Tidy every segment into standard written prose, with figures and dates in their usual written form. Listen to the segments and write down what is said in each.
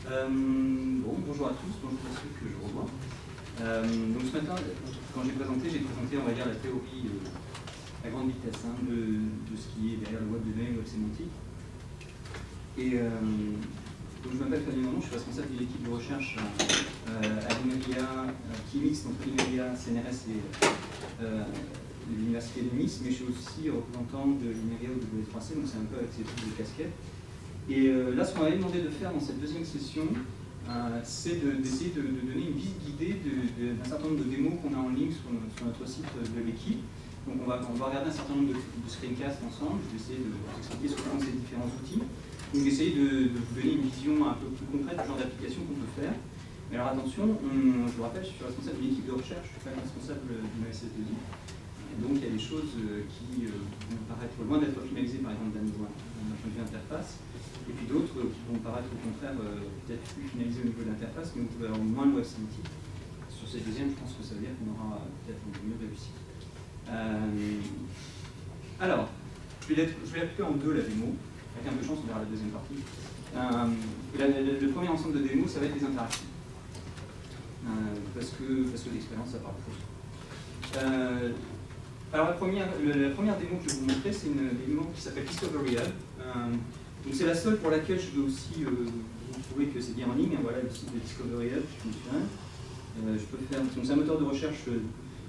Bonjour à tous, bonjour à ceux que je revois. Donc ce matin, quand j'ai présenté, on va dire, la théorie à grande vitesse de ce qui est derrière le web de données, le web sémantique. Et donc je m'appelle Fabien Mondon, je suis responsable d'une équipe de recherche à l'INERIA, qui mixe entre l'INERIA, CNRS et l'Université de Nice, mais je suis aussi représentant de l'INERIA au W3C, donc c'est un peu avec ces types de casquettes. Et là, ce qu'on m'avait demandé de faire dans cette deuxième session, c'est d'essayer de donner une visite guidée d'un certain nombre de démos qu'on a en ligne sur notre site de l'équipe. Donc on va regarder un certain nombre de screencasts ensemble, je vais essayer de vous expliquer ce que sont ces différents outils. Donc d'essayer de vous donner une vision un peu plus concrète du genre d'application qu'on peut faire. Mais alors attention, je vous rappelle, je suis responsable d'une équipe de recherche, je ne suis pas responsable d'une SS2I. Donc il y a des choses qui vont paraître loin d'être finalisées, par exemple d'un point de vue interface, et puis d'autres qui vont paraître au contraire peut-être plus finalisées au niveau de l'interface, mais vous pouvez avoir moins de web sémantique. Sur cette deuxième, je pense que ça veut dire qu'on aura peut-être mieux réussi. Alors, je vais la couper en deux, la démo. Avec un peu de chance, on verra la deuxième partie. Le premier ensemble de démos, ça va être des interactions. Parce que l'expérience, ça parle faux. Alors la première démo que je vais vous montrer, c'est une démo qui s'appelle Discovery Hub. Donc c'est la seule pour laquelle je veux aussi vous prouver que c'est bien en ligne. Voilà le site de Discovery Hub, je peux faire. C'est un moteur de recherche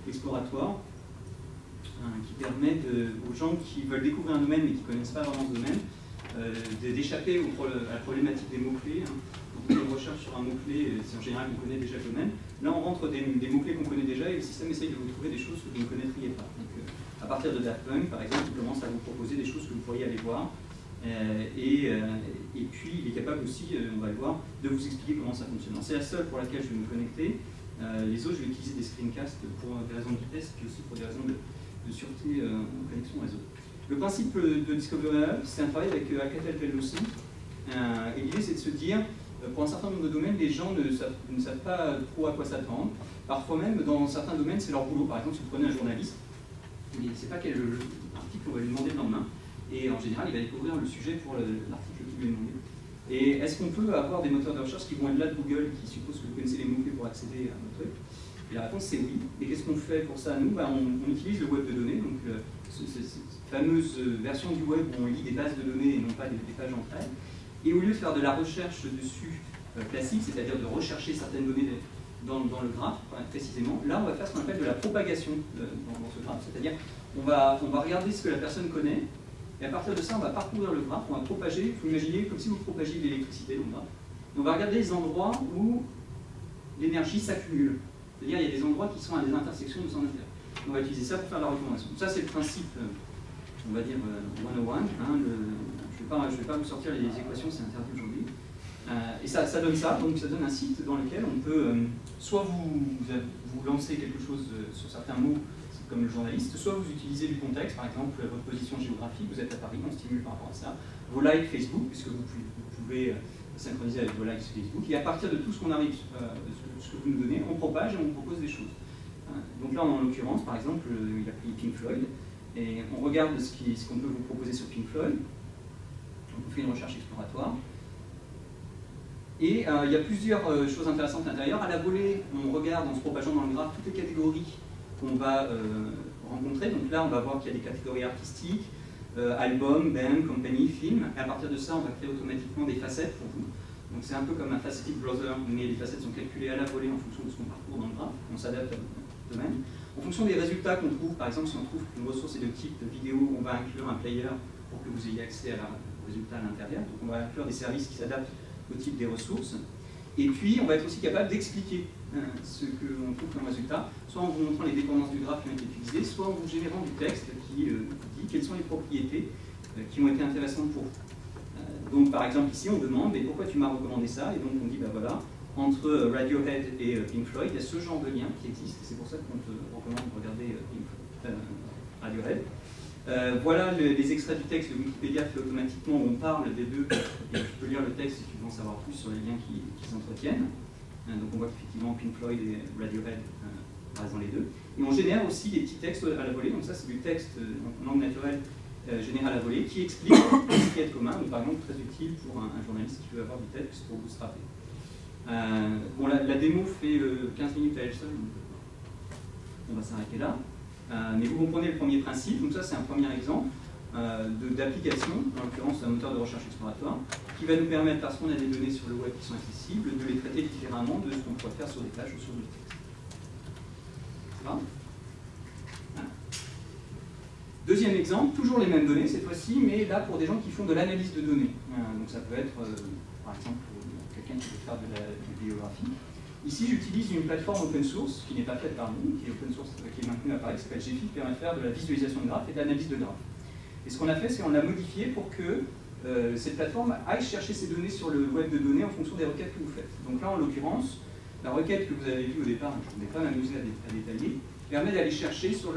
exploratoire qui permet aux gens qui veulent découvrir un domaine mais qui ne connaissent pas vraiment ce domaine d'échapper à la problématique des mots-clés. Quand on fait une recherche sur un mot-clé, c'est en général qu'on connaît déjà le domaine. Là, on rentre des mots-clés qu'on connaît déjà et le système essaye de vous trouver des choses que vous ne connaîtriez pas. Donc, à partir de Daft Punk, par exemple, il commence à vous proposer des choses que vous pourriez aller voir. Et puis, il est capable aussi, on va le voir, de vous expliquer comment ça fonctionne. C'est la seule pour laquelle je vais me connecter. Les autres, je vais utiliser des screencasts pour des raisons de vitesse, puis aussi pour des raisons de sûreté en connexion réseau. Le principe de Discovery Hub, c'est un travail avec Alcatel-Lucent aussi. Et l'idée, c'est de se dire, pour un certain nombre de domaines, les gens ne savent pas trop à quoi s'attendre. Parfois même, dans certains domaines, c'est leur boulot. Par exemple, si vous prenez un journaliste, il ne sait pas quel article on va lui demander le lendemain. Et en général, il va découvrir le sujet pour l'article qui lui est demandé. Et est-ce qu'on peut avoir des moteurs de recherche qui vont au-delà de Google, qui supposent que vous connaissez les mots-clés pour accéder à notre truc? Et la réponse, c'est oui. Et qu'est-ce qu'on fait pour ça, nous? On utilise le web de données, donc cette fameuse version du web où on lit des bases de données et non pas des pages entre elles. Et au lieu de faire de la recherche dessus classique, c'est-à-dire de rechercher certaines données dans le graphe, précisément, là, on va faire ce qu'on appelle de la propagation dans ce graphe. C'est-à-dire, on va regarder ce que la personne connaît, et à partir de ça, on va parcourir le graphe, on va propager, il faut imaginer comme si vous propagiez de l'électricité dans le graphe. Et on va regarder les endroits où l'énergie s'accumule. C'est-à-dire, il y a des endroits qui sont à des intersections de son intérêt. On va utiliser ça pour faire la recommandation. Ça, c'est le principe, on va dire, 101. Je ne vais pas vous sortir les équations, c'est interdit aujourd'hui. Et ça donne ça, donc ça donne un site dans lequel on peut soit vous lancer quelque chose sur certains mots, comme le journaliste, soit vous utilisez du contexte, par exemple votre position géographique, vous êtes à Paris, on stimule par rapport à ça, vos likes Facebook, puisque vous pouvez synchroniser avec vos likes Facebook, et à partir de tout ce qu'on arrive, ce que vous nous donnez, on propage et on propose des choses. Donc là, en l'occurrence, par exemple, il a pris Pink Floyd, et on regarde ce qu'on peut vous proposer sur Pink Floyd, on fait une recherche exploratoire, et il y a plusieurs choses intéressantes à l'intérieur. À la volée, on regarde en se propageant dans le graphe toutes les catégories qu'on va rencontrer. Donc là, on va voir qu'il y a des catégories artistiques, album, band, company, film. Et à partir de ça, on va créer automatiquement des facettes pour vous. Donc c'est un peu comme un faceted browser, mais les facettes sont calculées à la volée en fonction de ce qu'on parcourt dans le graphe. On s'adapte à votre domaine. En fonction des résultats qu'on trouve, par exemple, si on trouve qu'une ressource est de type vidéo, on va inclure un player pour que vous ayez accès aux résultats à l'intérieur. Donc on va inclure des services qui s'adaptent au type des ressources. Et puis, on va être aussi capable d'expliquer ce qu'on trouve comme résultat, soit en vous montrant les dépendances du graphe qui ont été utilisées, soit en vous générant du texte qui dit quelles sont les propriétés qui ont été intéressantes pour vous. Donc, par exemple, ici, on demande mais pourquoi tu m'as recommandé ça? Et donc, on dit, bah voilà, entre Radiohead et Pink Floyd, il y a ce genre de lien qui existe, c'est pour ça qu'on te recommande de regarder Radiohead. Voilà les extraits du texte, le Wikipédia fait automatiquement, on parle des deux, et tu peux lire le texte si tu veux en savoir plus sur les liens qui s'entretiennent. Donc on voit qu'effectivement Pink Floyd et Radiohead apparaissent dans les deux. Et on génère aussi des petits textes à la volée, donc ça c'est du texte en langue naturelle générale à volée qui explique ce qui est commun, donc par exemple très utile pour un journaliste qui veut avoir du texte pour bootstrapper. Bon, la démo fait 15 minutes à elle seule, donc on va s'arrêter là. Mais vous comprenez le premier principe, donc ça c'est un premier exemple d'application, en l'occurrence un moteur de recherche exploratoire, qui va nous permettre, parce qu'on a des données sur le web qui sont accessibles, de les traiter différemment de ce qu'on pourrait faire sur des pages ou sur du texte. Ça va ? Voilà. Deuxième exemple, toujours les mêmes données cette fois-ci, mais là pour des gens qui font de l'analyse de données. Donc ça peut être, par exemple, quelqu'un qui veut faire de la bibliographie. Ici, j'utilise une plateforme open source, qui n'est pas faite par nous, qui est open source, qui est maintenue à Paris, qui s'appelle GFI, qui permet de faire de la visualisation de graphes et de l'analyse de graphes. Et ce qu'on a fait, c'est qu'on l'a modifié pour que cette plateforme aille chercher ces données sur le web de données en fonction des requêtes que vous faites. Donc là, en l'occurrence, la requête que vous avez vue au départ, je ne vais pas m'amuser à détailler, permet d'aller chercher sur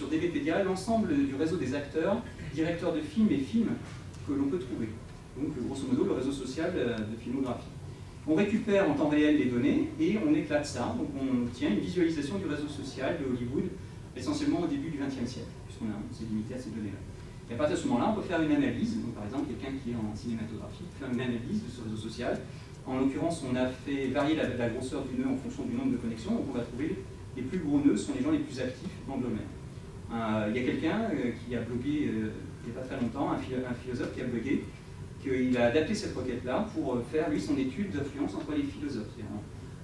DBpedia l'ensemble du réseau des acteurs, directeurs de films et films que l'on peut trouver. Donc, grosso modo, le réseau social de filmographie. On récupère en temps réel les données et on éclate ça. Donc, on obtient une visualisation du réseau social de Hollywood, essentiellement au début du XXe siècle, puisqu'on s'est limité à ces données-là. Et à partir de ce moment-là, on peut faire une analyse. Donc, par exemple, quelqu'un qui est en cinématographie peut faire une analyse de ce réseau social. En l'occurrence, on a fait varier la grosseur du nœud en fonction du nombre de connexions. Donc, on va trouver les plus gros nœuds sont les gens les plus actifs dans le domaine. Il y a quelqu'un qui a blogué il n'y a pas très longtemps, un philosophe qui a blogué, qu'il a adapté cette requête-là pour faire, lui, son étude d'influence entre les philosophes.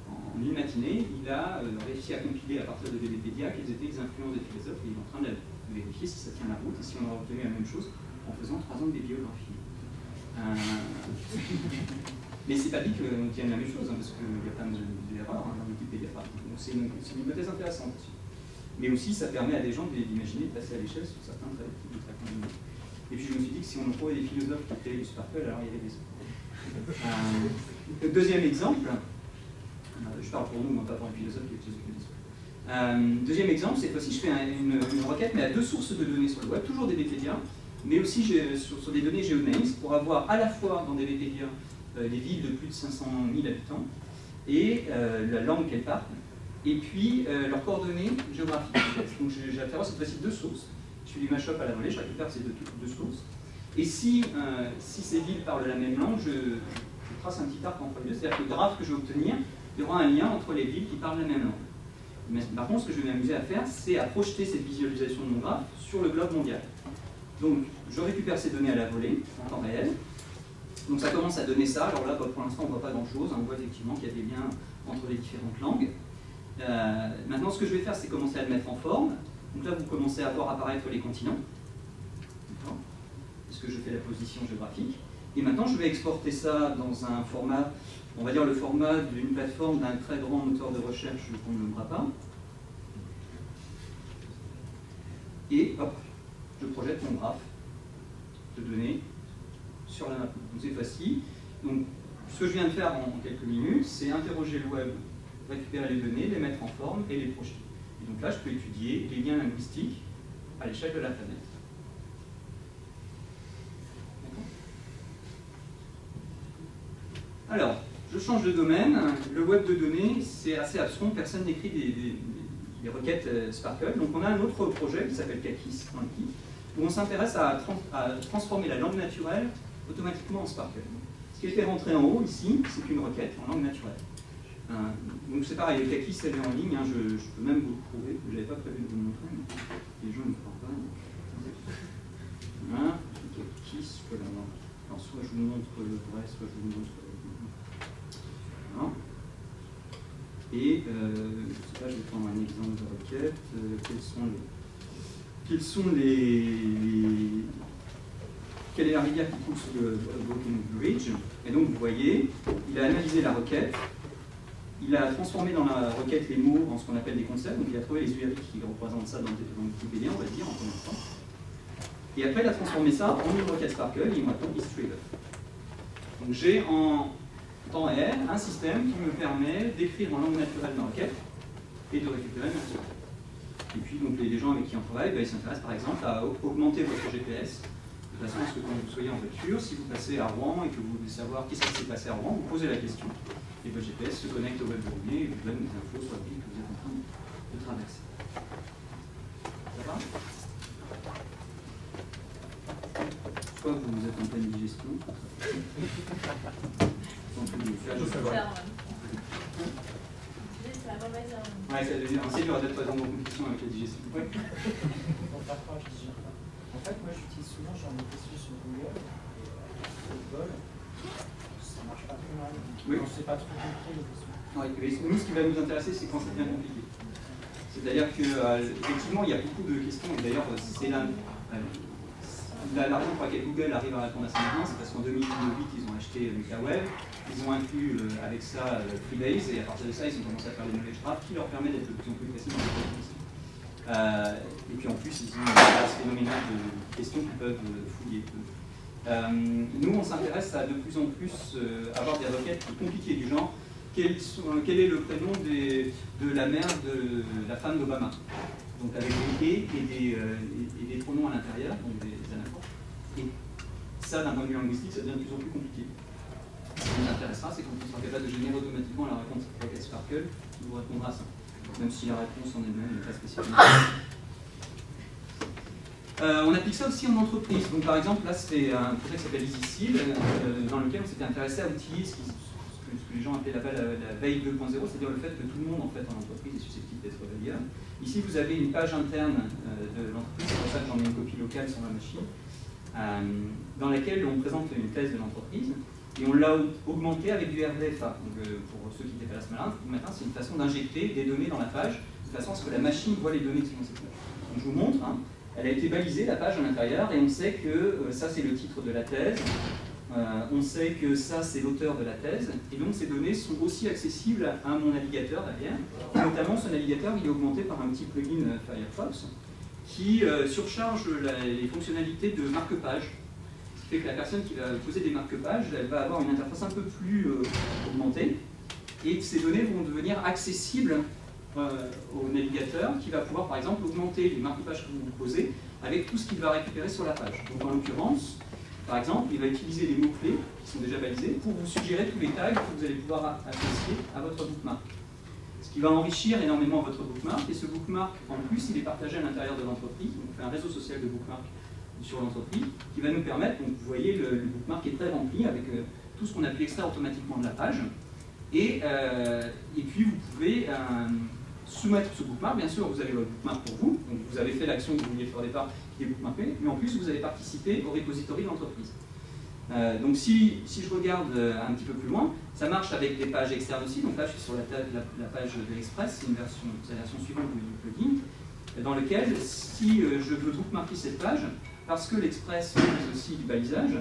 En une matinée, il a réussi à compiler à partir de DBpedia quelles étaient les influences des philosophes, et il est en train de vérifier si ça tient la route et si on aura obtenu la même chose en faisant 3 ans de bibliographie. Mais c'est pas dit qu'on tienne la même chose, hein, parce qu'il y a plein d'erreurs dans Wikipédia. Donc c'est une hypothèse intéressante aussi. Mais aussi, ça permet à des gens d'imaginer de passer à l'échelle sur certains traits de traitement de données. Et puis je me suis dit que si on trouvait des philosophes qui étaient du Sparkle, alors il y avait des autres. Deuxième exemple, je parle pour nous, moi pas pour un philosophe qui est philosophe. Deuxième exemple, cette fois-ci je fais une requête, mais à 2 sources de données sur le web, toujours DBpedia, mais aussi sur des données GeoNames, pour avoir à la fois dans DBpedia les villes de plus de 500 000 habitants et la langue qu'elles parlent, et puis leurs coordonnées géographiques. Donc j'affaire cette fois-ci 2 sources. Je fais du mashup à la volée, je récupère ces deux sources. Et si ces villes parlent la même langue, je trace un petit arc entre les deux, c'est-à-dire que le graphe que je vais obtenir, il y aura un lien entre les villes qui parlent la même langue. Mais par contre, ce que je vais m'amuser à faire, c'est à projeter cette visualisation de mon graphe sur le globe mondial. Donc, je récupère ces données à la volée, en temps réel. Donc ça commence à donner ça. Alors là, pour l'instant, on ne voit pas grand-chose. On voit effectivement qu'il y a des liens entre les différentes langues. Maintenant, ce que je vais faire, c'est commencer à le mettre en forme. Donc là, vous commencez à voir apparaître les continents. Parce que je fais la position géographique. Et maintenant, je vais exporter ça dans un format, on va dire le format d'une plateforme d'un très grand moteur de recherche qu'on ne nommera pas. Et hop, je projette mon graphe de données sur la map. Donc cette fois-ci, ce que je viens de faire en quelques minutes, c'est interroger le web, récupérer les données, les mettre en forme et les projeter. Et donc là, je peux étudier les liens linguistiques à l'échelle de la planète. Alors, je change de domaine. Le web de données, c'est assez abstrait, personne n'écrit des requêtes Sparkle. Donc on a un autre projet qui s'appelle Kakis dans l'équipe, où on s'intéresse à transformer la langue naturelle automatiquement en Sparkle. Ce qui a été rentré en haut ici, c'est une requête en langue naturelle. Donc c'est pareil, le Kakis elle est en ligne, hein, je peux même vous le prouver, je n'avais pas prévu de vous le montrer, mais les gens ne me croient pas. Voilà, Kakis, je peux l'avoir. Alors soit je vous montre le vrai, soit je vous montre le... Voilà. Et je ne sais pas, je vais prendre un exemple de requête. Quelle est la rivière qui coule sous le Broken Bridge? Et donc vous voyez, il a analysé la requête, il a transformé dans la requête les mots en ce qu'on appelle des concepts, donc il a trouvé les URI qui représentent ça dans Wikipédia, on va dire, en premier temps. Et après, il a transformé ça en une requête Sparkle et il m'a répond History. Donc j'ai en temps réel un système qui me permet d'écrire en langue naturelle ma requête et de récupérer ma requête. Et puis donc, les gens avec qui on travaille, ils s'intéressent par exemple à augmenter votre GPS, de façon à ce que quand vous soyez en voiture, si vous passez à Rouen et que vous voulez savoir qu'est-ce qui s'est passé à Rouen, vous posez la question. Et votre GPS se connecte au web de données et vous donne des infos sur la ville que vous êtes en train de traverser. Ça va? être en pleine digestion. Ouais, ça devient assez dur d'être dans vos compétitions avec la digestion. Ouais. En fait, moi j'utilise souvent, j'en ai testé sur Google, et au bol, ça marche pas très mal. Oui. On ne sait pas trop compris les questions. Ouais, nous, ce qui va nous intéresser, c'est quand c'est bien compliqué. C'est-à-dire qu'effectivement, il y a beaucoup de questions, et d'ailleurs, c'est la raison pour laquelle Google arrive à répondre à ça maintenant, c'est parce qu'en 2008, ils ont acheté Web, ils ont inclus avec ça Freebase, et à partir de ça, ils ont commencé à faire des knowledge graphs qui leur permettent d'être de plus en plus précis dans les questions. Et puis en plus, ils ont une base phénoménale de questions qu'ils peuvent fouiller. Nous, on s'intéresse à de plus en plus avoir des requêtes compliquées du genre quel est le prénom de la mère de la femme d'Obama. Donc avec des et des pronoms à l'intérieur, donc des anaphores. Et ça, d'un point de vue linguistique, ça devient de plus en plus compliqué. Ce qui nous intéressera, c'est quand on sera capable de générer automatiquement la réponse requête Sparkle qui vous répondra à ça. Même si la réponse en elle-même n'est pas spécialement. On applique ça aussi en entreprise. Donc par exemple, là c'est un projet qui s'appelle EasySeal, dans lequel on s'était intéressé à outiller ce que les gens appelaient la veille 2.0, c'est-à-dire le fait que tout le monde en fait en entreprise est susceptible d'être veilleur. Ici vous avez une page interne de l'entreprise, c'est pour ça que j'en ai une copie locale sur ma machine, dans laquelle on présente une thèse de l'entreprise. Et on l'a augmenté avec du RDFA. Donc, pour ceux qui n'étaient pas là ce matin, c'est une façon d'injecter des données dans la page, de façon à ce que la machine voit les données qui sont dans cette page. Donc, je vous montre, elle a été balisée, la page à l'intérieur, et on sait que ça c'est le titre de la thèse, on sait que ça c'est l'auteur de la thèse, et donc ces données sont aussi accessibles à mon navigateur derrière. Et notamment, ce navigateur il est augmenté par un petit plugin Firefox qui surcharge les fonctionnalités de marque-page. Fait que la personne qui va poser des marque-pages, elle va avoir une interface un peu plus augmentée, et ces données vont devenir accessibles au navigateur qui va pouvoir par exemple augmenter les marque-pages que vous posez avec tout ce qu'il va récupérer sur la page. Donc en l'occurrence, par exemple, il va utiliser des mots-clés qui sont déjà balisés pour vous suggérer tous les tags que vous allez pouvoir associer à votre bookmark. Ce qui va enrichir énormément votre bookmark, et ce bookmark en plus il est partagé à l'intérieur de l'entreprise, donc on fait un réseau social de bookmark sur l'entreprise, qui va nous permettre, donc vous voyez le bookmark est très rempli avec tout ce qu'on a pu extraire automatiquement de la page, et puis vous pouvez soumettre ce bookmark, bien sûr vous avez votre bookmark pour vous, donc vous avez fait l'action que vous vouliez faire au départ qui est bookmarké, mais en plus vous avez participé au repository de l'entreprise. Donc si je regarde un petit peu plus loin, ça marche avec des pages externes aussi, donc là je suis sur la page de l'Express, c'est la version suivante du plugin, dans lequel si je veux bookmarker cette page, parce que l'Express utilise aussi du balisage,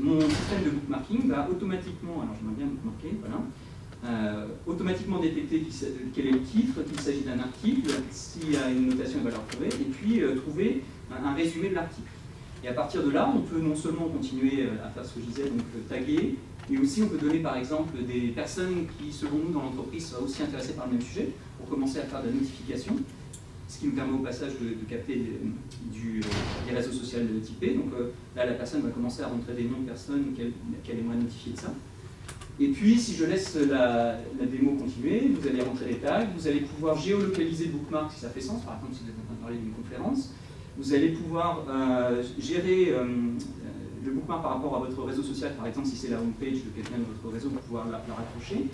mon système de bookmarking va automatiquement, alors j'aimerais bien bookmarker, voilà, automatiquement détecter quel est le titre, qu'il s'agit d'un article, s'il y a une notation, il va la retrouver, et puis trouver un résumé de l'article. Et à partir de là, on peut non seulement continuer à faire ce que je disais, donc taguer, mais aussi on peut donner par exemple des personnes qui, selon nous, dans l'entreprise, seraient aussi intéressées par le même sujet, pour commencer à faire de la notification. Ce qui nous permet au passage de capter des réseaux sociaux typés. Donc là, la personne va commencer à rentrer des noms de personnes qu'elle aimerait notifier de ça. Et puis, si je laisse la démo continuer, vous allez rentrer les tags, vous allez pouvoir géolocaliser le bookmark si ça fait sens, par exemple si vous êtes en train de parler d'une conférence. Vous allez pouvoir gérer le bookmark par rapport à votre réseau social, par exemple si c'est la homepage de quelqu'un de votre réseau, pour pouvoir la raccrocher.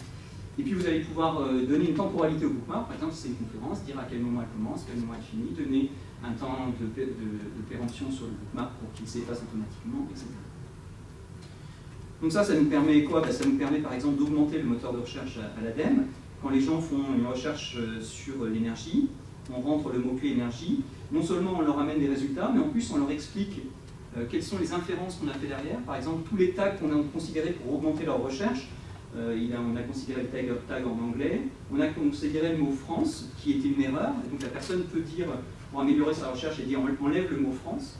Et puis vous allez pouvoir donner une temporalité au bookmark, par exemple si c'est une conférence, dire à quel moment elle commence, quel moment elle finit, donner un temps de péremption sur le bookmark pour qu'il s'efface automatiquement, etc. Donc ça nous permet quoi? Ça nous permet par exemple d'augmenter le moteur de recherche à l'ADEME. Quand les gens font une recherche sur l'énergie, on rentre le mot-clé énergie, non seulement on leur amène des résultats, mais en plus on leur explique quelles sont les inférences qu'on a fait derrière. Par exemple, tous les tags qu'on a considérés pour augmenter leur recherche, on a considéré le tag en anglais, on a considéré le mot France, qui était une erreur, et donc la personne peut dire, pour améliorer sa recherche, et dire enlève le mot France.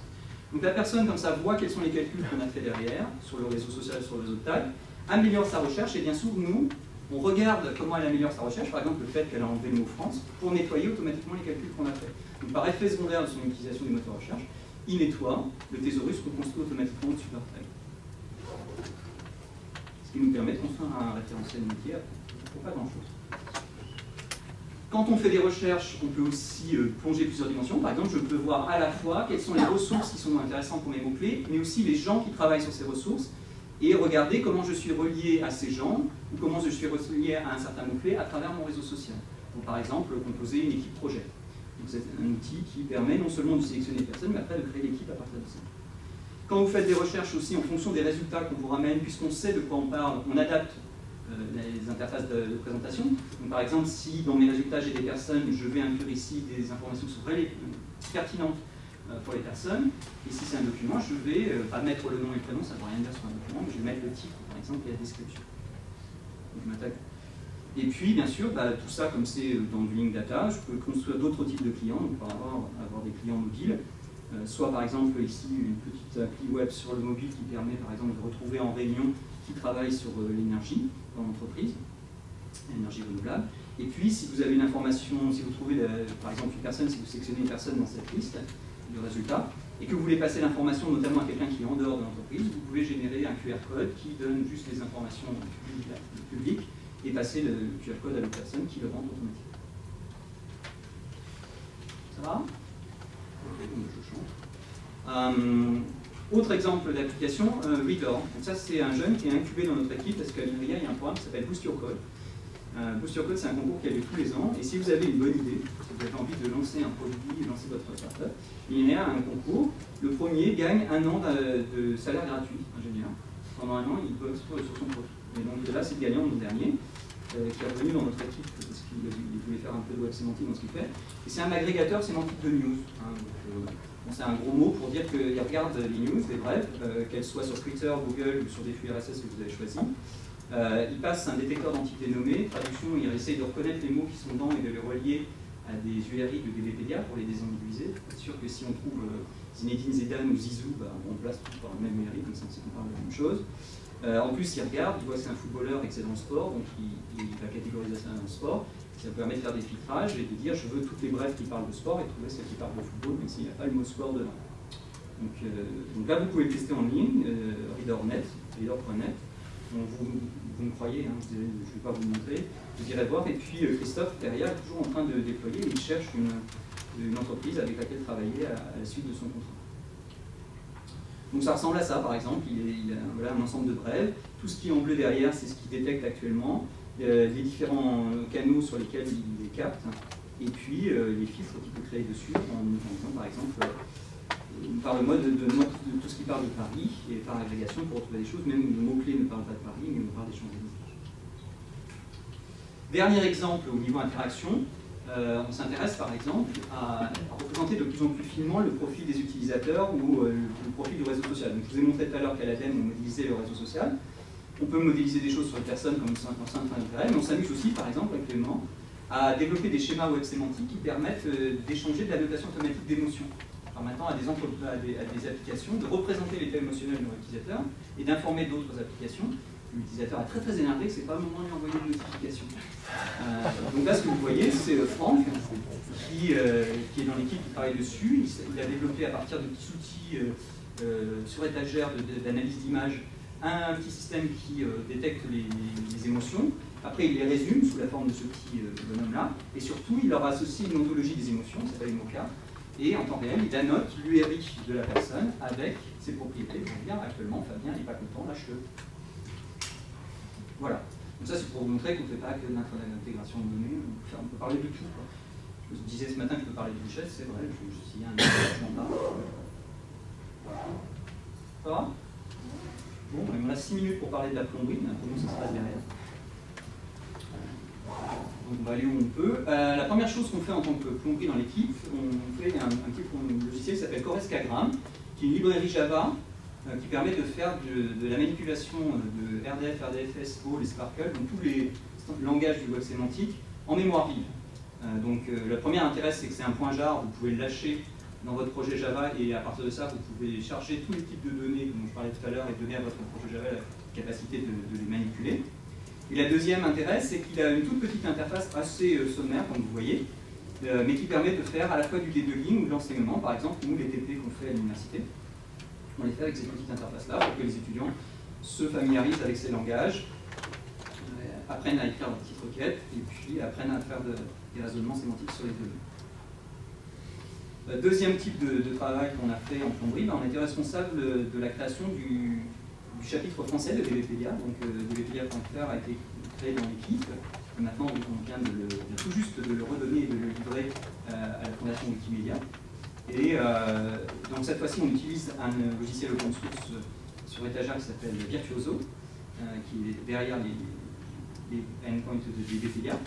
Donc la personne, comme ça, voit quels sont les calculs qu'on a fait derrière, sur le réseau social, sur le réseau de tag, améliore sa recherche, et bien sûr, nous, on regarde comment elle améliore sa recherche, par exemple le fait qu'elle a enlevé le mot France, pour nettoyer automatiquement les calculs qu'on a fait. Donc par effet secondaire de son utilisation du moteur de recherche, il nettoie, le thésaurus reconstruit automatiquement au-dessus de leur tag. Ce qui nous permet de construire un référentiel métier pour pas grand-chose. Quand on fait des recherches, on peut aussi plonger plusieurs dimensions. Par exemple, je peux voir à la fois quelles sont les ressources qui sont intéressantes pour mes mots-clés, mais aussi les gens qui travaillent sur ces ressources, et regarder comment je suis relié à ces gens, ou comment je suis relié à un certain mot-clé à travers mon réseau social. Donc, par exemple, composer une équipe projet. C'est un outil qui permet non seulement de sélectionner les personnes, mais après de créer l'équipe à partir de ça. Quand vous faites des recherches aussi en fonction des résultats qu'on vous ramène, puisqu'on sait de quoi on parle, on adapte les interfaces de présentation. Donc, par exemple, si dans mes résultats j'ai des personnes, je vais inclure ici des informations qui sont pertinentes pour les personnes. Et si c'est un document, je vais pas mettre le nom et le prénom, ça ne veut rien dire sur un document, mais je vais mettre le titre, par exemple, et la description. Donc, je m'attaque. Et puis, bien sûr, tout ça, comme c'est dans du Link Data, je peux construire d'autres types de clients, donc par avoir des clients mobiles, soit par exemple ici une petite appli web sur le mobile qui permet par exemple de retrouver en réunion qui travaille sur l'énergie dans l'entreprise, l'énergie renouvelable. Et puis, si vous avez une information, si vous trouvez par exemple une personne, si vous sélectionnez une personne dans cette liste de résultats, et que vous voulez passer l'information notamment à quelqu'un qui est en dehors de l'entreprise, vous pouvez générer un QR code qui donne juste les informations publiques et passer le QR code à l'autre personne qui le rend automatique. Ça va? Ok, donc je change. Autre exemple d'application, Reader. Donc ça, c'est un jeune qui est incubé dans notre équipe parce qu'à l'INRIA, il y a un programme qui s'appelle Boost Your Code. Boost Your Code, c'est un concours qui a lieu tous les ans. Et si vous avez une bonne idée, si vous avez envie de lancer un produit, de lancer votre startup, l'INRIA a un concours. Le premier gagne 1 an de salaire gratuit, ingénieur. Pendant 1 an, il peut explorer sur son produit. Et donc là, c'est le gagnant l'an dernier, qui est revenu dans notre équipe parce qu'il voulait faire un peu de web sémantique dans ce qu'il fait. Et c'est un agrégateur sémantique de news. C'est un gros mot pour dire qu'il regarde les news, les brèves, qu'elles soient sur Twitter, Google ou sur des flux RSS que vous avez choisis. Il passe un détecteur d'entités nommées, traduction, il essaye de reconnaître les mots qui sont dedans et de les relier à des URI de DBpedia pour les désambiguiser. C'est sûr que si on trouve Zinedine Zidane ou Zizou, on place tout par le même URI, comme ça on sait qu'on parle de la même chose. En plus, il regarde, il voit que c'est un footballeur et que c'est dans le sport, donc il va catégoriser ça dans le sport. Ça permet de faire des filtrages et de dire je veux toutes les brèves qui parlent de sport et trouver celles qui parlent de football, même s'il n'y a pas le mot sport dedans. Donc là, vous pouvez le tester en ligne, reader.net. Vous me croyez, hein, je ne vais pas vous montrer, vous irez voir. Et puis Christophe, derrière, est toujours en train de déployer et il cherche une entreprise avec laquelle travailler à la suite de son contrat. Donc ça ressemble à ça, par exemple, il a voilà, un ensemble de brèves. Tout ce qui est en bleu derrière, c'est ce qu'il détecte actuellement, les différents canaux sur lesquels il les capte, et puis les filtres qu'il peut créer dessus, en utilisant par exemple par le mode de tout ce qui parle de Paris, et par agrégation pour retrouver des choses, même où le mot-clé ne parle pas de Paris, mais on parle des Champs-Élysées. Dernier exemple au niveau interaction, on s'intéresse par exemple à représenter de plus en plus finement le profil des utilisateurs ou le profil du réseau social. Donc, je vous ai montré tout à l'heure qu'à l'ADEME, on modélisait le réseau social. On peut modéliser des choses sur les personnes comme un centre d'intérêt, mais on s'amuse aussi, par exemple, actuellement, à développer des schémas web sémantiques qui permettent d'échanger de la notation automatique d'émotions, permettant à des applications de représenter l'état émotionnel de leur utilisateur et d'informer d'autres applications. L'utilisateur est très très énervé, c'est pas le moment de lui envoyer une notification. Donc là, ce que vous voyez, c'est Franck qui est dans l'équipe qui travaille dessus. Il a développé à partir de petits outils sur étagère d'analyse d'image un petit système qui détecte les émotions. Après, il les résume sous la forme de ce petit bonhomme-là. Et surtout, il leur associe une ontologie des émotions, ça s'appelle une MOCA. Et en temps réel, il annote l'URI de la personne avec ses propriétés. Donc, bien, actuellement, Fabien n'est pas content, lâche-le. Voilà. Donc ça, c'est pour vous montrer qu'on ne fait pas que l'intégration de données, on peut parler de tout, quoi. Je vous disais ce matin que je peux parler de richesse, c'est vrai, s'il y a un engagement là. Ça va? Bon, il me reste 6 minutes pour parler de la plomberie, mais comment ça se passe derrière. Donc on va aller où on peut. La première chose qu'on fait en tant que plomberie dans l'équipe, on fait un petit logiciel qui s'appelle Corescagram, qui est une librairie Java qui permet de faire de la manipulation de RDF, RDFS, OL et Sparkle, donc tous les langages du web sémantique, en mémoire vive. Donc le premier intérêt, c'est que c'est un point jar, vous pouvez le lâcher dans votre projet Java et à partir de ça, vous pouvez charger tous les types de données dont je parlais tout à l'heure et donner à votre projet Java la capacité de les manipuler. Et la deuxième intérêt, c'est qu'il a une toute petite interface assez sommaire, comme vous voyez, mais qui permet de faire à la fois du debugging ou de l'enseignement. Par exemple, nous, les TP qu'on fait à l'université, on les fait avec cette petite interface-là pour que les étudiants se familiarisent avec ces langages. apprennent à écrire leurs petites requêtes et puis apprennent à faire des raisonnements sémantiques sur les données. Deuxième type de travail qu'on a fait en plomberie, on était responsable de la création du chapitre français de DBpedia. Donc DBpedia.fr a été créé dans l'équipe. Maintenant, on vient tout juste de le redonner et de le livrer à la fondation Wikimedia. Et donc cette fois-ci, on utilise un logiciel open source sur étagère qui s'appelle Virtuoso, qui est derrière les endpoints de DBpedia.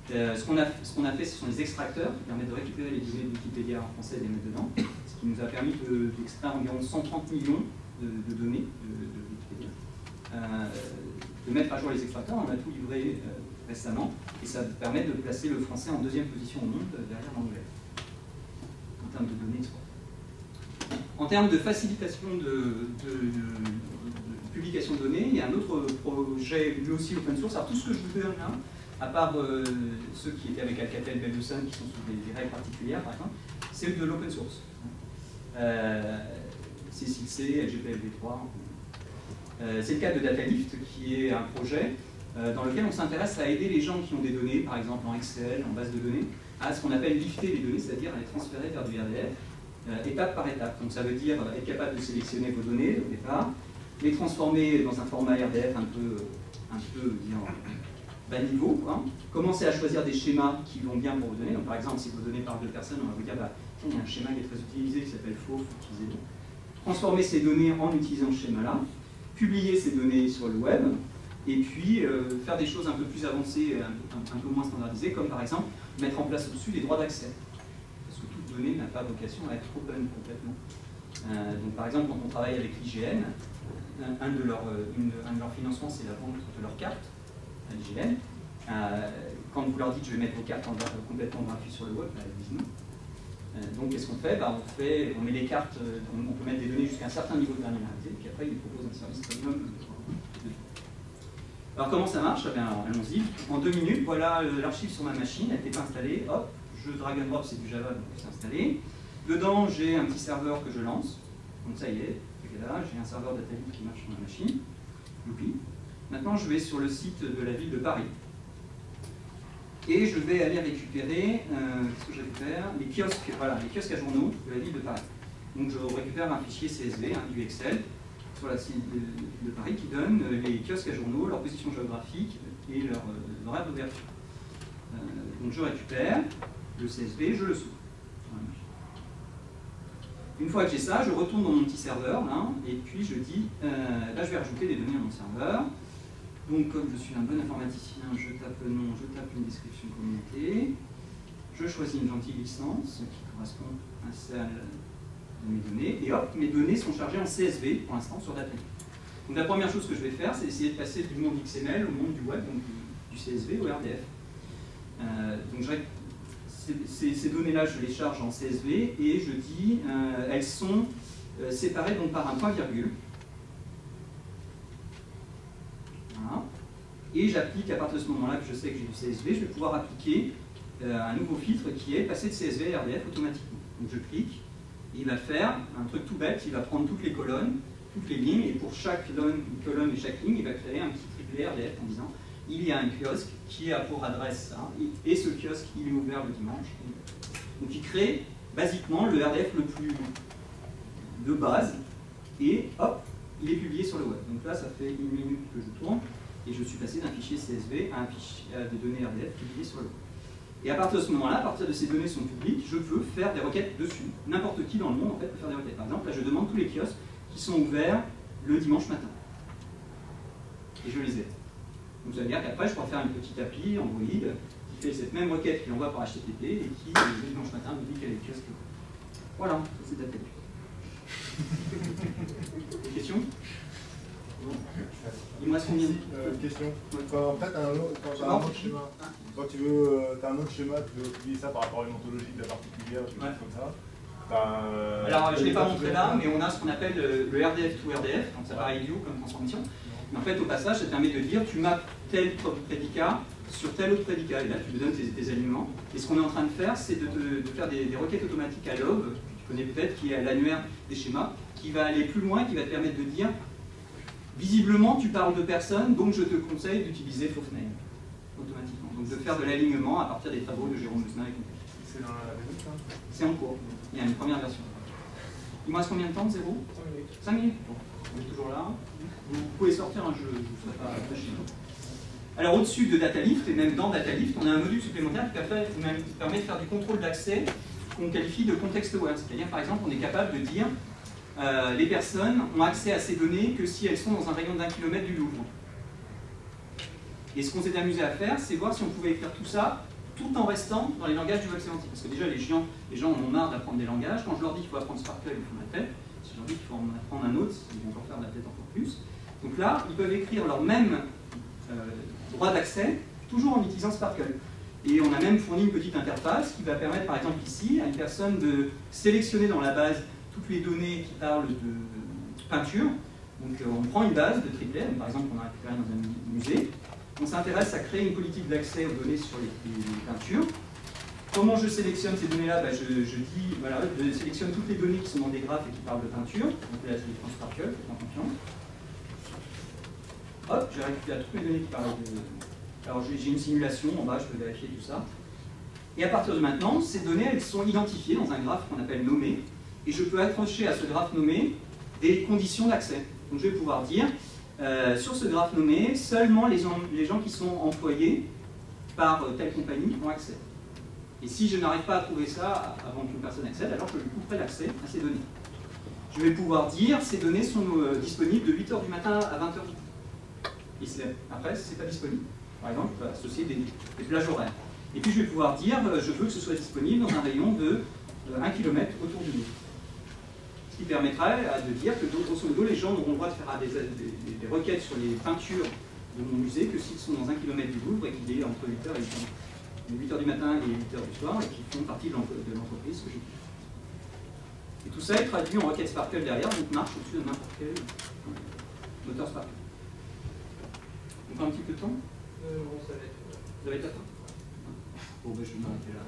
Ce qu'on a fait, ce sont des extracteurs qui permettent de récupérer les données de Wikipédia en français et de les mettre dedans, ce qui nous a permis d'extraire environ 130 millions de données de Wikipédia. De mettre à jour les extracteurs, on a tout livré récemment, et ça permet de placer le français en deuxième position au monde derrière l'anglais, en termes de données exportées. En termes de facilitation de publication de données, il y a un autre projet, lui aussi open source. Alors tout ce que je vous donne là, à part ceux qui étaient avec Alcatel Belleusen, qui sont sous des règles particulières par exemple, c'est de l'open source. C6C, LGPLv3. C'est le cas de DataLift, qui est un projet dans lequel on s'intéresse à aider les gens qui ont des données, par exemple en Excel, en base de données, à ce qu'on appelle lifter les données, c'est-à-dire à les transférer vers du RDF, étape par étape. Donc ça veut dire être capable de sélectionner vos données au départ, les transformer dans un format RDF un peu disons, bas niveau, quoi. Commencer à choisir des schémas qui vont bien pour vos données. Donc par exemple, si vos données parlent de personnes, on va vous dire, bah, il y a un schéma qui est très utilisé, qui s'appelle FAUF, utilisez-le. Transformer ces données en utilisant ce schéma-là, publier ces données sur le web, et puis faire des choses un peu plus avancées, un peu moins standardisées, comme par exemple mettre en place au-dessus des droits d'accès. Parce que toute donnée n'a pas vocation à être open complètement. Donc par exemple, quand on travaille avec l'IGN, un de leurs financements, c'est la vente de leurs cartes à l'IGN. Quand vous leur dites je vais mettre vos cartes complètement gratuites sur le web, bah, ils disent non. Donc qu'est-ce qu'on fait? Bah, on met les cartes, on peut mettre des données jusqu'à un certain niveau de granularité, puis après ils nous proposent un service premium. Alors comment ça marche? Allons-y. En 2 minutes, voilà l'archive sur ma machine, elle n'était pas installée, hop, je drag and drop, c'est du Java, donc c'est installé. Dedans, j'ai un petit serveur que je lance, donc ça y est, là, j'ai un serveur DataLift qui marche sur ma machine. Youpi. Maintenant, je vais sur le site de la ville de Paris. Et je vais aller récupérer, qu'est-ce que je récupère? Les kiosques, voilà, les kiosques à journaux de la ville de Paris. Donc je récupère un fichier CSV, du Excel, sur la site de Paris qui donne les kiosques à journaux, leur position géographique et leur horaire d'ouverture. Donc je récupère le CSV, je le sauve. Voilà. Une fois que j'ai ça, je retourne dans mon petit serveur, là, et puis je dis, là je vais rajouter des données à mon serveur. Donc comme je suis un bon informaticien, je tape le nom, je tape une description communauté, je choisis une gentille licence qui correspond à celle de mes données, et hop, mes données sont chargées en CSV pour l'instant sur DataLift. Donc la première chose que je vais faire, c'est essayer de passer du monde XML au monde du web, donc du CSV au RDF. Donc ces données-là, je les charge en CSV et je dis, elles sont séparées donc par un point-virgule. Voilà. Et j'applique, à partir de ce moment-là que je sais que j'ai du CSV, je vais pouvoir appliquer un nouveau filtre qui est passer de CSV à RDF automatiquement. Donc je clique, et il va faire un truc tout bête, il va prendre toutes les colonnes, toutes les lignes, et pour chaque colonne et chaque ligne, il va créer un petit triplé RDF en disant il y a un kiosque qui a pour adresse ça, et ce kiosque il est ouvert le dimanche. Donc il crée basiquement le RDF le plus de base, et hop, il est publié sur le web. Donc là, ça fait 1 minute que je tourne, et je suis passé d'un fichier CSV à des données RDF publiées sur le web. Et à partir de ce moment-là, à partir de ces données sont publiques, je peux faire des requêtes dessus. N'importe qui dans le monde en fait peut faire des requêtes. Par exemple, là je demande tous les kiosques qui sont ouverts le dimanche matin. Et je les aide. Donc ça veut dire qu'après je pourrais faire une petite appli Android qui fait cette même requête qu'il envoie par HTTP et qui, le dimanche matin, me dit qu'il y a des kiosques. Voilà, c'est DataLift. Des questions? Bon. Il me reste combien? Question. Quand en fait, tu as un autre schéma, quand tu veux, as un autre schéma, tu veux publier ça par rapport à une ontologie de la particulière, quelque chose comme ça. Alors, je ne l'ai pas montré là, mais on a ce qu'on appelle le RDF to RDF, donc ça paraît idiot comme transformation. Mais en fait, au passage, ça te permet de dire tu mappes tel prédicat sur tel autre prédicat, et là tu te donnes tes alignements. Et ce qu'on est en train de faire, c'est de faire des requêtes automatiques à log, que tu connais peut-être, qui est l'annuaire des schémas, qui va aller plus loin, qui va te permettre de dire Visiblement, tu parles de personnes, donc je te conseille d'utiliser false name automatiquement. Donc de faire de l'alignement à partir des travaux de Jérôme Besnard et compagnie. C'est dans la minute, hein. C'est en cours. Il y a une première version. Il me reste combien de temps, 0 5 minutes. 5 minutes. Bon, on est toujours là. Vous pouvez sortir un jeu, je ne vous ferai pas réfléchir. Alors au-dessus de DataLift, et même dans DataLift, on a un module supplémentaire qui permet de faire du contrôle d'accès qu'on qualifie de contexte-aware. C'est-à-dire, par exemple, on est capable de dire les personnes ont accès à ces données que si elles sont dans un rayon d'1 km du Louvre. Et ce qu'on s'est amusé à faire, c'est voir si on pouvait écrire tout ça tout en restant dans les langages du web sémantique. Parce que déjà, les gens en ont marre d'apprendre des langages. Quand je leur dis qu'il faut apprendre Sparkle, ils font la tête. Si je leur dis qu'il faut en apprendre un autre, ils vont encore faire la tête encore plus. Donc là, ils peuvent écrire leur même droit d'accès, toujours en utilisant Sparkle. Et on a même fourni une petite interface qui va permettre, par exemple ici, à une personne de sélectionner dans la base toutes les données qui parlent de peinture. Donc on prend une base de triplets, par exemple qu'on a récupéré dans un musée. On s'intéresse à créer une politique d'accès aux données sur les peintures. Comment je sélectionne ces données-là? Je dis, voilà, je sélectionne toutes les données qui sont dans des graphes et qui parlent de peinture. Donc là, je les prends Sparkle, faites-moi confiance. Hop, j'ai récupéré toutes les données qui parlent de... Alors j'ai une simulation en bas, je peux vérifier tout ça. Et à partir de maintenant, ces données, elles sont identifiées dans un graphe qu'on appelle nommé. Et je peux accrocher à ce graphe nommé des conditions d'accès. Donc je vais pouvoir dire, sur ce graphe nommé, seulement les gens qui sont employés par telle compagnie ont accès. Et si je n'arrive pas à trouver ça avant qu'une personne accède, alors je lui couperai l'accès à ces données. Je vais pouvoir dire, ces données sont disponibles de 8 h du matin à 20 h du matin. Et après, si ce n'est pas disponible, par exemple, je peux associer des plages horaires. Et puis je vais pouvoir dire, je veux que ce soit disponible dans un rayon de 1 km autour du Louvre. Ce qui permettrait de dire que, grosso modo, les gens n'auront le droit de faire des requêtes sur les peintures de mon musée que s'ils sont dans 1 km du Louvre et qu'il est entre 8 h et 8 h du matin et 8 h du soir et qui font partie de l'entreprise que j'ai. Et tout ça est traduit en requête Sparkle derrière, donc marche au-dessus de n'importe quel moteur Sparkle. On prend un petit peu de temps? Ça va être... Vous avez ta fin? Bon, je vais m'arrêter là.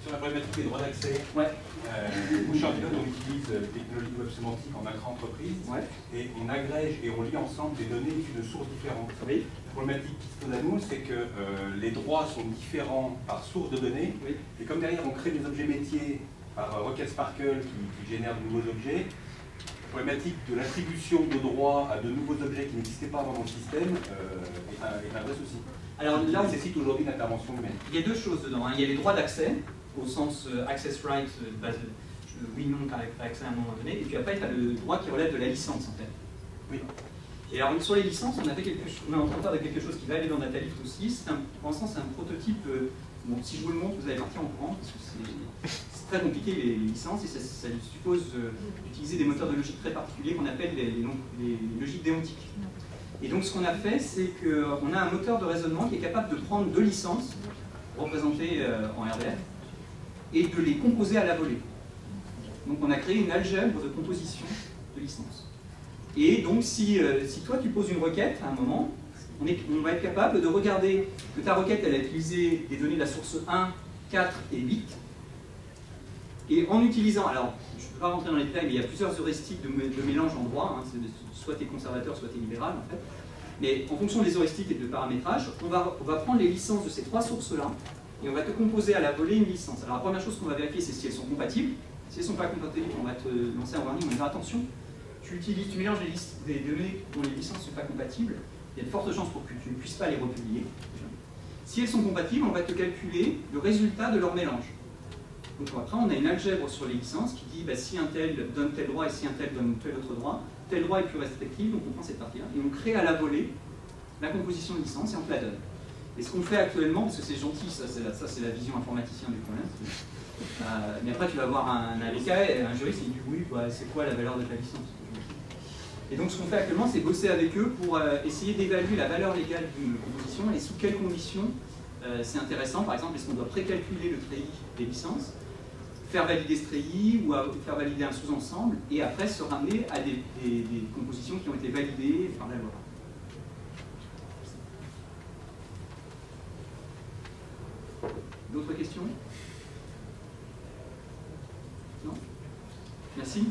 Sur la problématique des droits d'accès, Ouais. chez Antidote, on utilise les technologies web sémantiques en intra-entreprise, Ouais. et on agrège et on lie ensemble des données issues de sources différentes. Oui. La problématique qui se pose à nous, c'est que les droits sont différents par source de données, Oui. et comme derrière on crée des objets métiers par requête Sparkle qui génèrent de nouveaux objets, la problématique de l'attribution de droits à de nouveaux objets qui n'existaient pas avant dans le système est un vrai souci. Alors là, on nécessite aujourd'hui une intervention humaine. il y a deux choses dedans. Il y a les droits d'accès, au sens access right, base oui, non, tu as accès à un moment donné, et puis après, tu as le droit qui relève de la licence, en fait. Oui. Et alors, sur les licences, on est en train de faire quelque chose qui va aller dans DataLift aussi. Pour l'instant, c'est un prototype. Bon, si je vous le montre, vous allez partir en courant, parce que c'est très compliqué, les licences, et ça suppose d'utiliser des moteurs de logique très particuliers qu'on appelle les logiques déontiques. Et donc, ce qu'on a fait, c'est qu'on a un moteur de raisonnement qui est capable de prendre deux licences, représentées en RDF, et de les composer à la volée. Donc on a créé une algèbre de composition de licences. Et donc si toi tu poses une requête à un moment, on va être capable de regarder que ta requête elle a utilisé des données de la source 1, 4 et 8. Et en utilisant, alors je ne peux pas rentrer dans les détails, mais il y a plusieurs heuristiques de mélange en droit, hein, soit tu es conservateur, soit tu es libéral en fait. Mais en fonction des heuristiques et de paramétrage, on va prendre les licences de ces trois sources-là, et on va te composer à la volée une licence. Alors la première chose qu'on va vérifier, c'est si elles sont compatibles. Si elles ne sont pas compatibles, on va te lancer un warning, on va dire attention, tu mélanges des données dont les licences ne sont pas compatibles, il y a de fortes chances pour que tu ne puisses pas les republier. Si elles sont compatibles, on va te calculer le résultat de leur mélange. Donc après, on a une algèbre sur les licences qui dit si un tel donne tel droit et si un tel donne tel autre droit, tel droit est plus restrictif, donc on prend cette partie-là, et on crée à la volée la composition de licence et on te la donne. Et ce qu'on fait actuellement, parce que c'est gentil, ça c'est la vision informaticien du problème, mais après tu vas voir un avocat et un juriste, il dit oui, c'est quoi la valeur de ta licence? Et donc ce qu'on fait actuellement, c'est bosser avec eux pour essayer d'évaluer la valeur légale d'une composition et sous quelles conditions c'est intéressant. Par exemple, est-ce qu'on doit précalculer le treillis des licences, faire valider ce treillis ou faire valider un sous-ensemble, et après se ramener à des compositions qui ont été validées par la loi. D'autres questions? Non? Merci.